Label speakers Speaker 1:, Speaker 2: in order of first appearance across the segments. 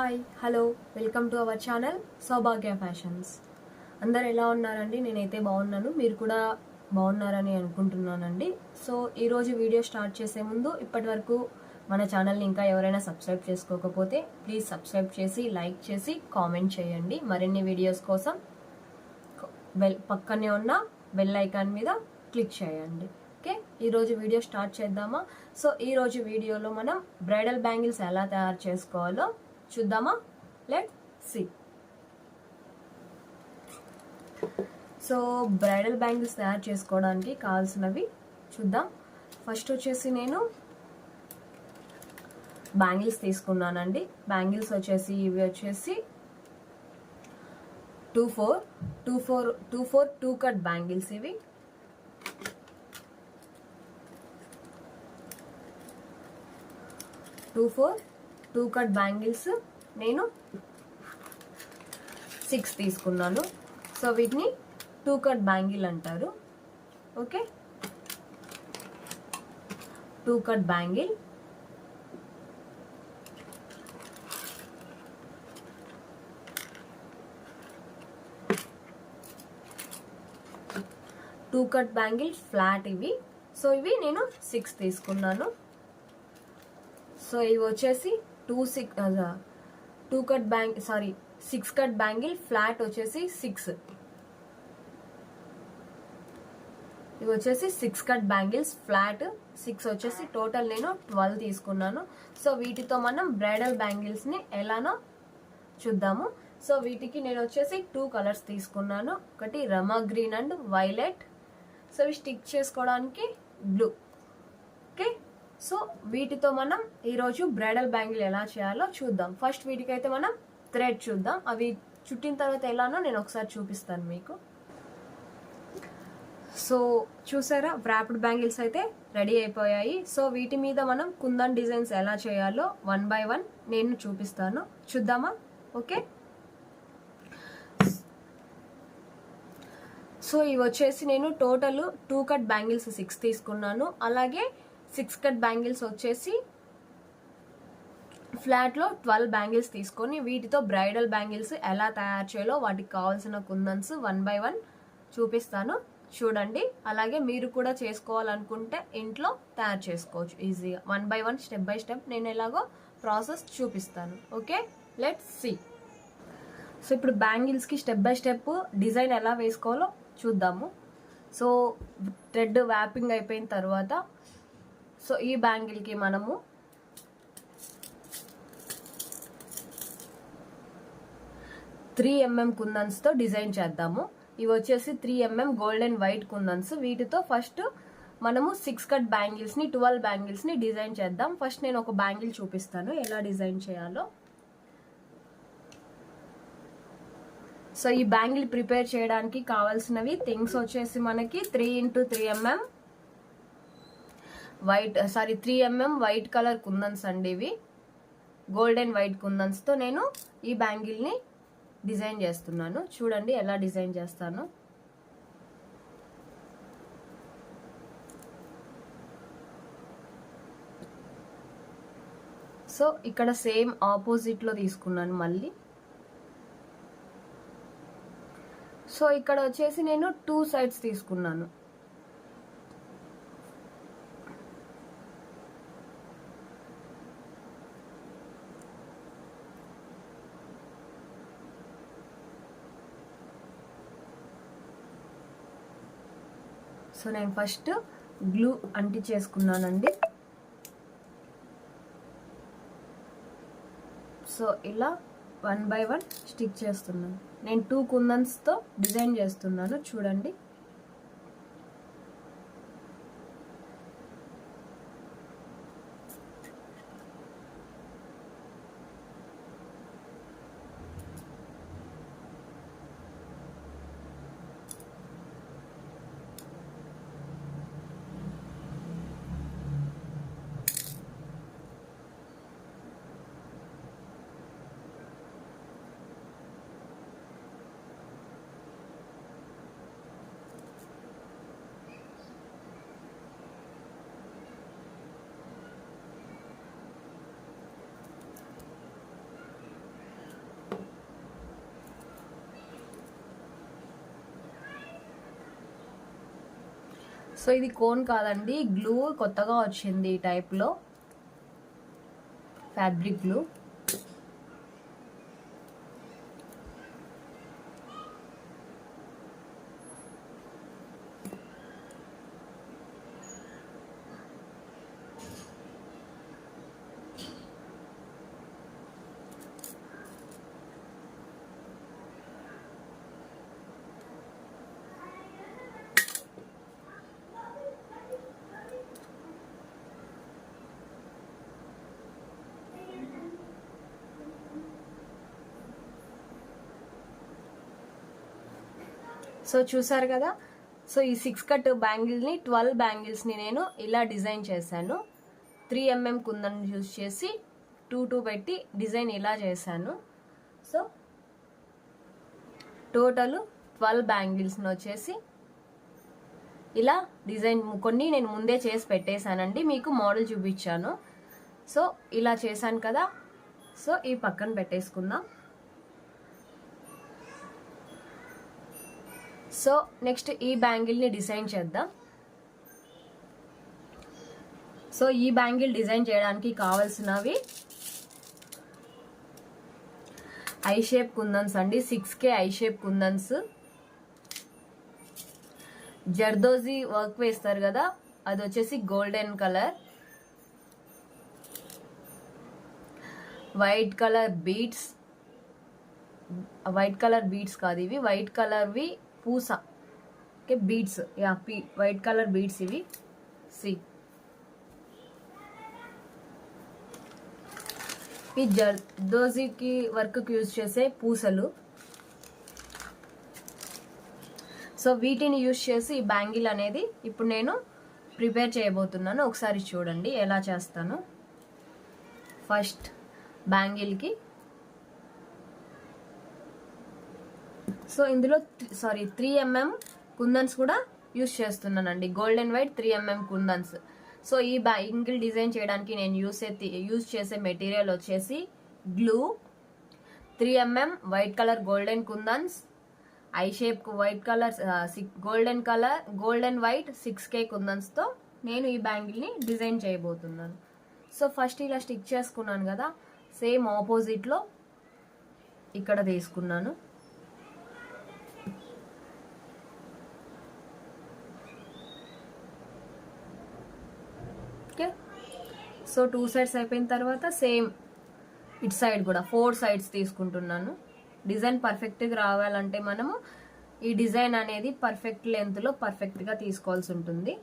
Speaker 1: Hi hello welcome to our channel Saubhagya fashions. అందరు ఎలా ఉన్నారండి? నేనైతే బాగున్నాను, మీరు కూడా బాగున్నారని అనుకుంటున్నానండి. సో ఈరోజు వీడియో స్టార్ట్ చేసే ముందు ఇప్పటి వరకు మన ఛానల్ని ఇంకా ఎవరైనా సబ్స్క్రైబ్ చేసుకోకపోతే ప్లీజ్ సబ్స్క్రైబ్ చేసి లైక్ చేసి కామెంట్ చేయండి. మరిన్ని వీడియోస్ కోసం పక్కనే ఉన్న బెల్ ఐకాన్ మీద క్లిక్ చేయండి. ఓకే, ఈరోజు వీడియో స్టార్ట్ చేద్దామా? సో ఈరోజు వీడియోలో మనం బ్రైడల్ బ్యాంగిల్స్ ఎలా తయారు చేసుకోవాలో చూద్దామా? Let see. So bridal bangles తయారు చేసుకోవడానికి కావాల్సినవి చూద్దాం. ఫస్ట్ వచ్చేసి నేను బ్యాంగిల్స్ తీసుకున్నానండి. బ్యాంగిల్స్ వచ్చేసి ఇవి వచ్చేసి 2-4 2 కట్ బ్యాంగిల్స్. ఇవి 2 కట్ బ్యాంగిల్స్ నేను 6 తీసుకున్నాను. సో వీటిని 2 కట్ బ్యాంగిల్ అంటారు. Okay, 2 cut bangle. Two cut bangle flat ఇవి. సో ఇవి నేను 6 తీసుకున్నాను. సో ఇవి వచ్చేసి 6 కట్ బ్యాంగిల్ ఫ్లాట్ వచ్చేసి 6. ఇవి వచ్చేసి 6 కట్ బ్యాంగిల్స్ ఫ్లాట్ 6 వచ్చేసి టోటల్ నేను 12 తీసుకున్నాను. సో వీటితో మనం బ్రైడల్ బ్యాంగిల్స్ ని ఎలానో చూద్దాము. సో వీటికి నేను వచ్చేసి 2 కలర్స్ తీసుకున్నాను. ఒకటి రమా గ్రీన్ అండ్ వైలెట్. సో ఇవి స్టిక్ చేసుకోవడానికి బ్లూ. ఓకే, సో వీటితో మనం ఈరోజు బ్రైడల్ బ్యాంగిల్ ఎలా చేయాలో చూద్దాం. ఫస్ట్ వీటికైతే మనం థ్రెడ్ చూద్దాం. అవి చుట్టిన తర్వాత ఎలానో నేను ఒకసారి చూపిస్తాను మీకు. సో చూసారా, వ్రాప్డ్ బ్యాంగిల్స్ అయితే రెడీ అయిపోయాయి. సో వీటి మీద మనం కుందన్ డిజైన్స్ ఎలా చేయాలో 1 by 1 నేను చూపిస్తాను. చూద్దామా? ఓకే, సో ఇవి వచ్చేసి నేను టోటల్ 2 కట్ బ్యాంగిల్స్ 6 తీసుకున్నాను. అలాగే 6 కట్ బ్యాంగిల్స్ వచ్చేసి ఫ్లాట్లో 12 బ్యాంగిల్స్ తీసుకొని వీటితో బ్రైడల్ బ్యాంగిల్స్ ఎలా తయారు చేయాలో వాటికి కావాల్సిన కుందన్స్ 1 by 1 చూపిస్తాను, చూడండి. అలాగే మీరు కూడా చేసుకోవాలనుకుంటే ఇంట్లో తయారు చేసుకోవచ్చు ఈజీగా. 1 by 1 స్టెప్ బై స్టెప్ నేను ఎలాగో ప్రాసెస్ చూపిస్తాను. Okay, let's see. సో ఇప్పుడు బ్యాంగిల్స్కి స్టెప్ బై స్టెప్ డిజైన్ ఎలా వేసుకోవాలో చూద్దాము. సో థ్రెడ్ వ్యాపింగ్ అయిపోయిన తర్వాత సో ఈ బ్యాంగిల్కి మనము 3 mm కుందన్స్తో డిజైన్ చేద్దాము. ఇవి వచ్చేసి 3 mm గోల్డెన్ వైట్ కుందన్స్. వీటితో ఫస్ట్ మనము 6 కట్ బ్యాంగిల్స్ని 12 బ్యాంగిల్స్ని డిజైన్ చేద్దాం. ఫస్ట్ నేను ఒక బ్యాంగిల్ చూపిస్తాను ఎలా డిజైన్ చేయాలో. సో ఈ బ్యాంగిల్ ప్రిపేర్ చేయడానికి కావాల్సినవి థింగ్స్ వచ్చేసి మనకి 3 x 3 mm 3 mm white colour కుందన్స్ అండి. ఇవి గోల్డెన్ వైట్ కుందన్స్ తో నేను ఈ బ్యాంగిల్ ని డిజైన్ చేస్తున్నాను. చూడండి ఎలా డిజైన్ చేస్తాను. సో ఇక్కడ సేమ్ ఆపోజిట్ లో తీసుకున్నాను మళ్ళీ. సో ఇక్కడ వచ్చేసి నేను 2 సైడ్స్ తీసుకున్నాను. సో నేను ఫస్ట్ గ్లూ అంటించేసుకున్నానండి. సో ఇలా 1 by 1 స్టిక్ చేస్తున్నాను. నేను 2 కుందన్స్తో డిజైన్ చేస్తున్నాను, చూడండి. సో ఇది కోన్ కాదండి, గ్లూ కొత్తగా వచ్చింది ఈ టైప్లో, ఫ్యాబ్రిక్ గ్లూ. సో చూసారు కదా. సో ఈ 6 కట్ బ్యాంగిల్ని 12 బ్యాంగిల్స్ని నేను ఇలా డిజైన్ చేశాను. 3 mm కుందన్ యూజ్ చేసి 2 పెట్టి డిజైన్ ఇలా చేశాను. సో టోటల్ 12 బ్యాంగిల్స్ని వచ్చేసి ఇలా డిజైన్ కొన్ని నేను ముందే చేసి పెట్టేశానండి, మీకు మోడల్ చూపించాను. సో ఇలా చేశాను కదా. సో ఈ పక్కన పెట్టేసుకుందాం. సో నెక్స్ట్ ఈ బ్యాంగిల్ని డిజైన్ చేద్దాం. సో ఈ బ్యాంగిల్ డిజైన్ చేయడానికి కావాల్సినవి ఐ షేప్ కుందన్స్ అండి, 6K I shape kundans. Zardozi work వేస్తారు కదా, అది వచ్చేసి golden colour. White colour beads, white colour beads కాదు ఇవి, వైట్ కలర్వి పూస, okay beads, yeah white colour beads ఇవి. సి ఈ జర్దోజీకి వర్క్కి యూజ్ చేసే పూసలు. సో వీటిని యూజ్ చేసి ఈ బ్యాంగిల్ అనేది ఇప్పుడు నేను ప్రిపేర్ చేయబోతున్నాను. ఒకసారి చూడండి ఎలా చేస్తాను. ఫస్ట్ బ్యాంగిల్కి సో ఇందులో 3 mm కుందన్స్ కూడా యూజ్ చేస్తున్నానండి, గోల్డెన్ వైట్ 3 mm కుందన్స్. సో ఈ బ్యాంగిల్ డిజైన్ చేయడానికి నేను యూజ్ చేసే మెటీరియల్ వచ్చేసి glue, 3 mm white colour golden kundans, I shape white colour golden white 6K కుందన్స్తో నేను ఈ బ్యాంగిల్ని డిజైన్ చేయబోతున్నాను. సో ఫస్ట్ ఇలా స్టిక్ చేసుకున్నాను కదా, సేమ్ ఆపోజిట్లో ఇక్కడ తీసుకున్నాను. ఓకే, సో 2 సైడ్స్ అయిపోయిన తర్వాత సేమ్ ఇటు సైడ్ కూడా 4 సైడ్స్ తీసుకుంటున్నాను. డిజైన్ పర్ఫెక్ట్గా రావాలంటే మనము ఈ డిజైన్ అనేది పర్ఫెక్ట్ లెంత్లో పర్ఫెక్ట్గా తీసుకోవాల్సి ఉంటుంది.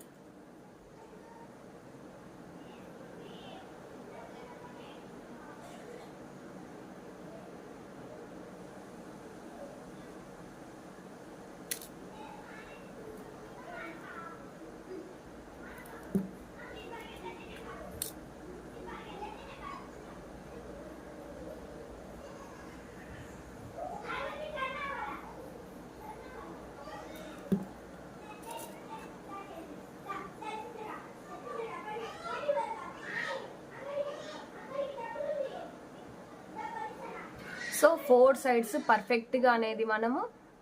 Speaker 1: సో 4 సైడ్స్ పర్ఫెక్ట్గా అనేది మనము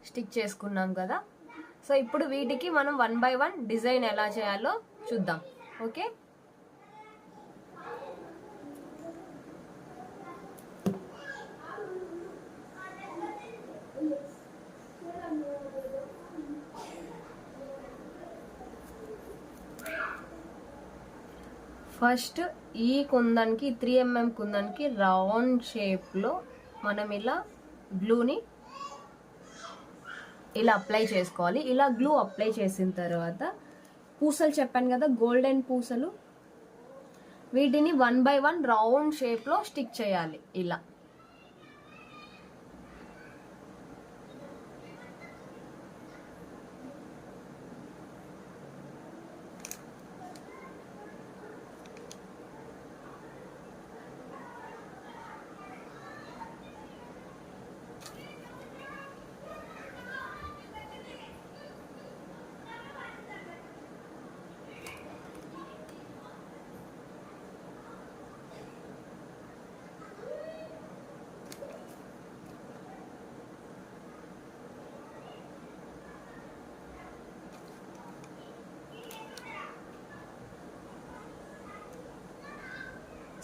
Speaker 1: స్టిక్ చేసుకున్నాం కదా. సో ఇప్పుడు వీటికి మనం 1 by 1 డిజైన్ ఎలా చేయాలో చూద్దాం. ఓకే, ఫస్ట్ ఈ కుందన్కి 3 mm కుందన్కి రౌండ్ షేప్లో మనం ఇలా గ్లూని ఇలా అప్లై చేసుకోవాలి. ఇలా గ్లూ అప్లై చేసిన తర్వాత పూసలు చెప్పాను కదా, గోల్డెన్ పూసలు, వీటిని 1 by 1 రౌండ్ షేప్లో స్టిక్ చేయాలి ఇలా.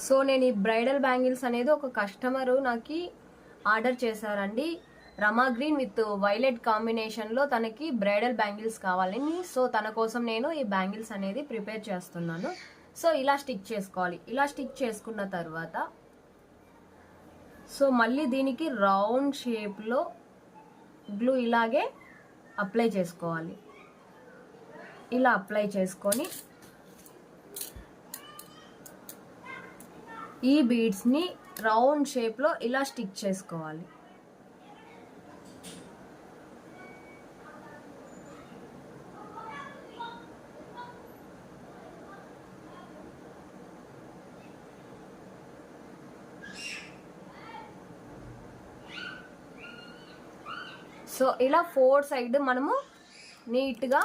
Speaker 1: సో నేను ఈ బ్రైడల్ బ్యాంగిల్స్ అనేది ఒక కస్టమరు నాకు ఆర్డర్ చేశారండి. రమా గ్రీన్ విత్ వైలెట్ కాంబినేషన్లో తనకి బ్రైడల్ బ్యాంగిల్స్ కావాలని. సో తన కోసం నేను ఈ బ్యాంగిల్స్ అనేది ప్రిపేర్ చేస్తున్నాను. సో ఇలా స్టిక్ చేసుకోవాలి. ఇలా స్టిక్ చేసుకున్న తర్వాత సో మళ్ళీ దీనికి రౌండ్ షేప్లో గ్లూ ఇలాగే అప్లై చేసుకోవాలి. ఇలా అప్లై చేసుకొని ఈ బీడ్స్ని రౌండ్ షేప్లో ఇలా స్టిక్ చేసుకోవాలి. సో ఇలా 4 సైడ్ మనము నీట్గా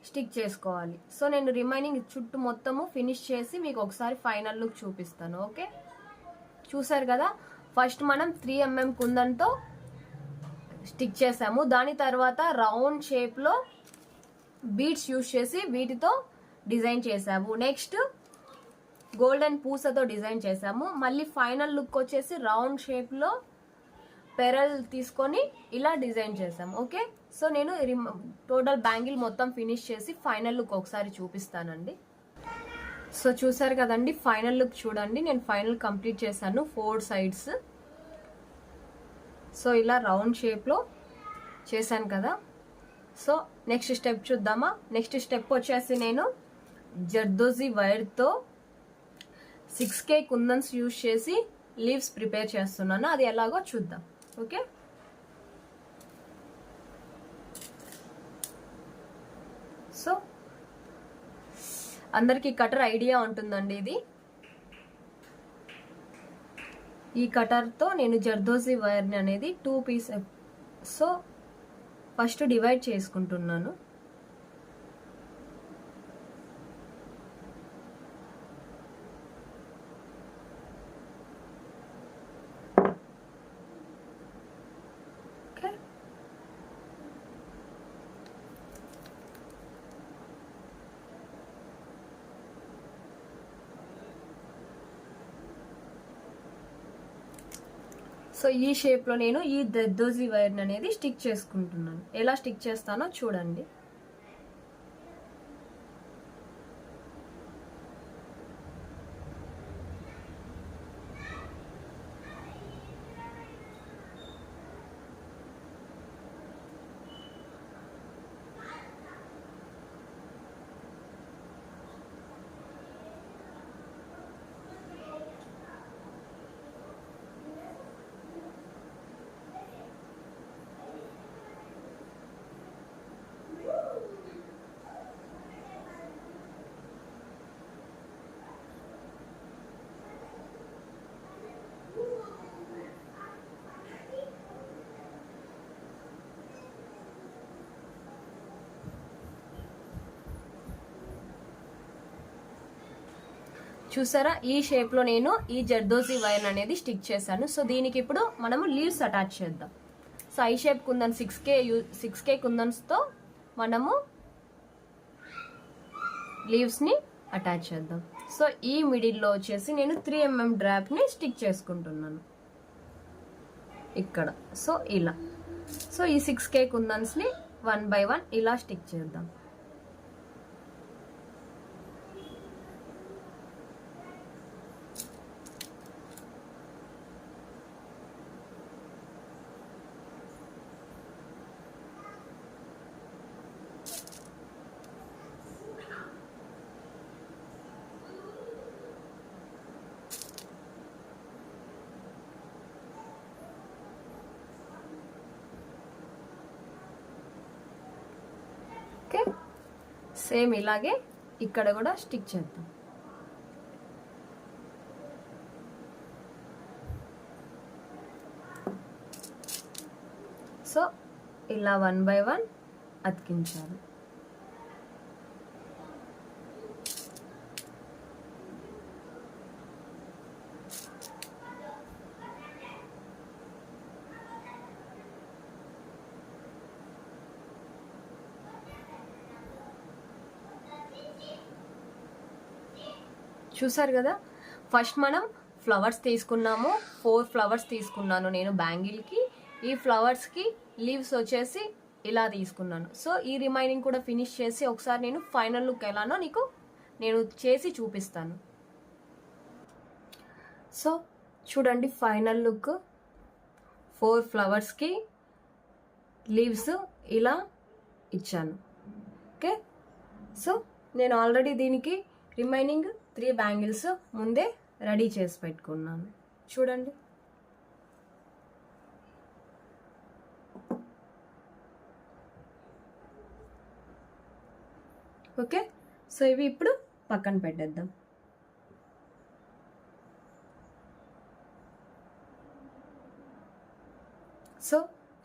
Speaker 1: స్టిక్ చేసుకోవాలి. సో నేను రిమైనింగ్ చుట్టూ మొత్తము ఫినిష్ చేసి మీకు ఒకసారి ఫైనల్ లుక్ చూపిస్తాను. ఓకే, చూసారు కదా, ఫస్ట్ మనం 3 mm కుందన్తో స్టిక్ చేసాము. దాని తర్వాత రౌండ్ షేప్లో బీడ్స్ యూజ్ చేసి వీటితో డిజైన్ చేసాము. నెక్స్ట్ గోల్డెన్ పూసతో డిజైన్ చేసాము. మళ్ళీ ఫైనల్ లుక్ వచ్చేసి రౌండ్ షేప్లో పెరల్ తీసుకొని ఇలా డిజైన్ చేసాం. ఓకే, సో నేను టోటల్ బ్యాంగిల్ మొత్తం ఫినిష్ చేసి ఫైనల్ లుక్ ఒకసారి చూపిస్తానండి. సో చూసారు కదండి, ఫైనల్ లుక్ చూడండి. నేను ఫైనల్ కంప్లీట్ చేశాను 4 సైడ్స్. సో ఇలా రౌండ్ షేప్లో చేశాను కదా. సో నెక్స్ట్ స్టెప్ చూద్దామా. నెక్స్ట్ స్టెప్ వచ్చేసి నేను జర్దోజీ వైర్తో 6K కుందన్స్ యూజ్ చేసి లీవ్స్ ప్రిపేర్ చేస్తున్నాను. అది ఎలాగో చూద్దాం. ఓకే, సో అందరికి కటర్ ఐడియా ఉంటుందండి. ఇది ఈ కటర్తో నేను జర్దోజీ వైర్ని అనేది 2 పీస్. సో ఫస్ట్ డివైడ్ చేసుకుంటున్నాను. సో ఈ షేప్లో నేను ఈ జర్దోజీ వైర్ని అనేది స్టిక్ చేసుకుంటున్నాను. ఎలా స్టిక్ చేస్తానో చూడండి. చూసారా, ఈ షేప్లో నేను ఈ జర్దోజీ వైర్ అనేది స్టిక్ చేశాను. సో దీనికి ఇప్పుడు మనము లీవ్స్ అటాచ్ చేద్దాం. So I shape kundan 6K కుందన్స్తో మనము లీవ్స్ని అటాచ్ చేద్దాం. సో ఈ మిడిల్లో వచ్చేసి నేను 3 mm డ్రాప్ని స్టిక్ చేసుకుంటున్నాను ఇక్కడ. సో ఇలా, సో ఈ 6K కుందన్స్ని 1 by 1 ఇలా స్టిక్ చేద్దాం. సేమ్ ఇలాగే ఇక్కడ కూడా స్టిక్ చేద్దాం. సో ఇలా 1 by 1 అతికించాలి. చూసారు కదా, ఫస్ట్ మనం ఫ్లవర్స్ తీసుకున్నాము. 4 ఫ్లవర్స్ తీసుకున్నాను నేను బ్యాంగిల్కి. ఈ ఫ్లవర్స్కి లీవ్స్ వచ్చేసి ఇలా తీసుకున్నాను. సో ఈ రిమైనింగ్ కూడా ఫినిష్ చేసి ఒకసారి నేను ఫైనల్ లుక్ ఎలానో నేను చేసి చూపిస్తాను. సో చూడండి ఫైనల్ లుక్. 4 ఫ్లవర్స్కి లీవ్స్ ఇలా ఇచ్చాను. ఓకే, సో నేను ఆల్రెడీ దీనికి రిమైనింగ్ 3 బ్యాంగిల్స్ ముందే రెడీ చేసి పెట్టుకున్నాను. చూడండి, ఓకే. సో ఇవి ఇప్పుడు పక్కన పెట్టేద్దాం.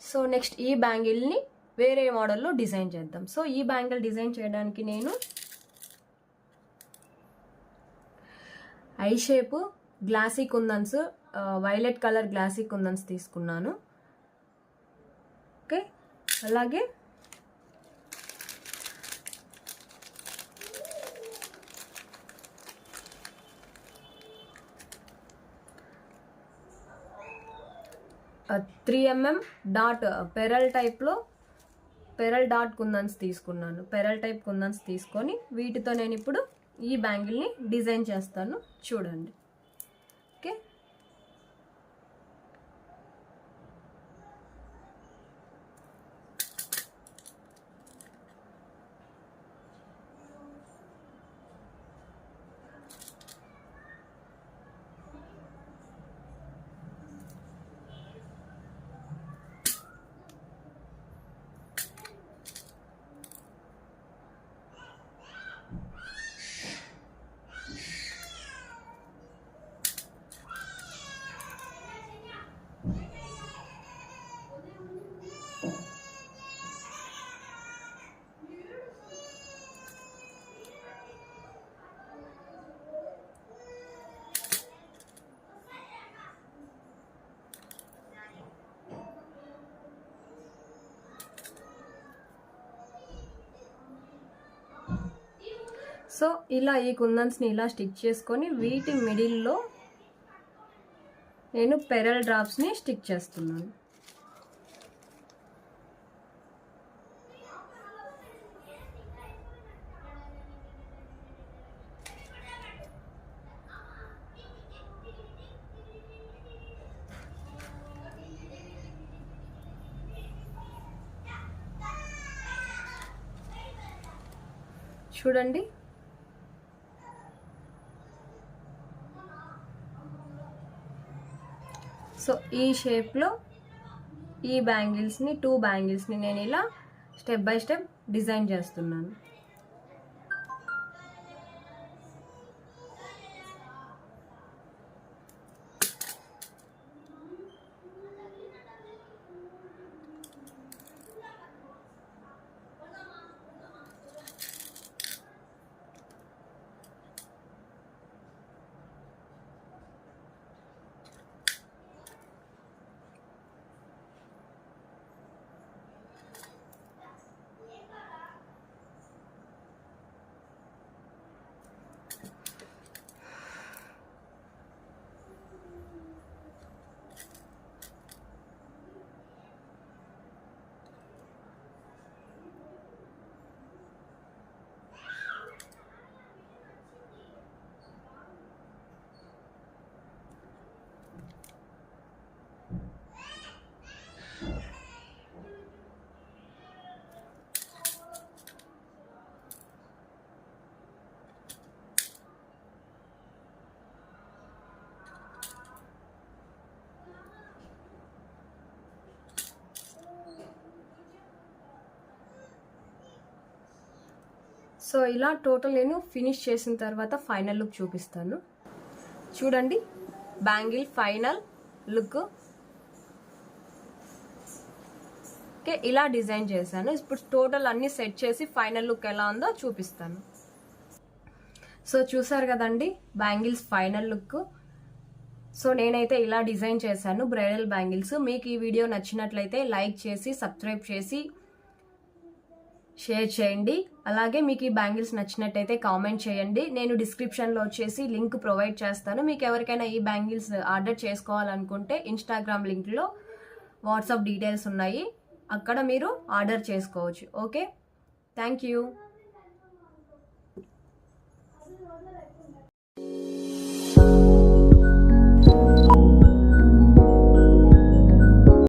Speaker 1: సో నెక్స్ట్ ఈ బ్యాంగిల్ని వేరే మోడల్లో డిజైన్ చేద్దాం. సో ఈ బ్యాంగిల్ డిజైన్ చేయడానికి నేను I shape glassy kundans, violet colour glassy kundans తీసుకున్నాను. ఓకే, అలాగే three mm dot pearl dot kundans తీసుకున్నాను. పెరల్ టైప్ కుందన్స్ తీసుకొని వీటితో నేను ఇప్పుడు ఈ బ్యాంగిల్ని డిజైన్ చేస్తాను. చూడండి, ఓకే. సో ఇలా ఈ కుందన్స్ని ఇలా స్టిక్ చేసుకొని వీటి మిడిల్లో నేను పెరల్ డ్రాప్స్ని స్టిక్ చేస్తున్నాను. చూడండి, సో ఈ షేప్లో ఈ బ్యాంగిల్స్ని 2 బ్యాంగిల్స్ని నేను ఇలా స్టెప్ బై స్టెప్ డిజైన్ చేస్తున్నాను. సో ఇలా టోటల్ నేను ఫినిష్ చేసిన తర్వాత ఫైనల్ లుక్ చూపిస్తాను. చూడండి, బ్యాంగిల్ ఫైనల్ లుక్. ఓకే, ఇలా డిజైన్ చేశాను. ఇప్పుడు టోటల్ అన్ని సెట్ చేసి ఫైనల్ లుక్ ఎలా ఉందో చూపిస్తాను. సో చూసారు కదండి బ్యాంగిల్స్ ఫైనల్ లుక్. సో నేనైతే ఇలా డిజైన్ చేశాను బ్రైడల్ బ్యాంగిల్స్. మీకు ఈ వీడియో నచ్చినట్లయితే లైక్ చేసి, సబ్స్క్రైబ్ చేసి, షేర్ చేయండి. అలాగే మీకు ఈ బ్యాంగిల్స్ నచ్చినట్టయితే కామెంట్ చేయండి. నేను డిస్క్రిప్షన్లో వచ్చేసి లింక్ ప్రొవైడ్ చేస్తాను. మీకు ఎవరికైనా ఈ బ్యాంగిల్స్ ఆర్డర్ చేసుకోవాలనుకుంటే ఇన్స్టాగ్రామ్ లింక్లో వాట్సాప్ డీటెయిల్స్ ఉన్నాయి, అక్కడ మీరు ఆర్డర్ చేసుకోవచ్చు. Okay, thank you.